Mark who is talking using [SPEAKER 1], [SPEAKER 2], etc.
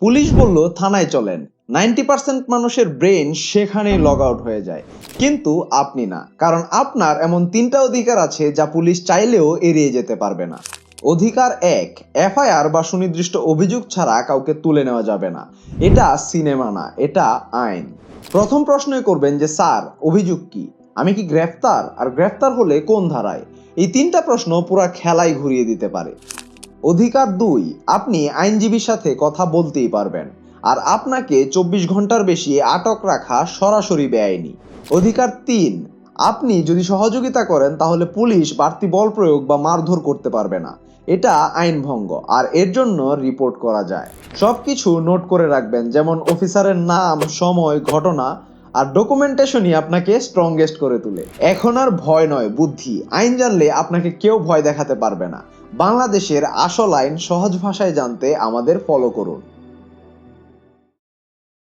[SPEAKER 1] Police বলল থানায় চলেন। 90% মানুষের ব্রেন সেখানেই লগ আউট হয়ে যায়, কিন্তু আপনি না, কারণ আপনার এমন তিনটা অধিকার আছে যা পুলিশ চাইলেও এড়িয়ে যেতে পারবে না। অধিকার এক, এফআইআর বা সুনির্দিষ্ট অভিযোগ ছাড়া কাউকে তুলে নেওয়া যাবে না। এটা সিনেমা না, এটা আইন। প্রথম প্রশ্নই করবেন যে স্যার, অভিযোগ কি? আমি কি গ্রেফতার? আর গ্রেফতার হলে কোন ধারায়? এই তিনটা প্রশ্ন পুরা খেলাই ঘুরিয়ে দিতে পারে। অধিকার দুই, আপনি আইনজীবীর সাথে কথা বলতেই পারবেন, আর আপনাকে 24 ঘন্টার বেশি আটক রাখা সরাসরি বেআইনি। অধিকার তিন, আপনি যদি সহযোগিতা করেন তাহলে পুলিশ বাড়তি বল প্রয়োগ বা মারধর করতে পারবে না। এটা আইন ভঙ্গ, আর এর জন্য রিপোর্ট করা যায়। সবকিছু নোট করে রাখবেন, যেমন অফিসারের নাম, সময়, ঘটনা। আর ডকুমেন্টেশনই আপনাকে স্ট্রংগেস্ট করে তোলে। এখন আর ভয় নয়, বুদ্ধি। আইন জানলে আপনাকে কেউ ভয় দেখাতে পারবে না। বাংলাদেশের আসল আইন সহজ ভাষায় জানতে আমাদের ফলো করুন।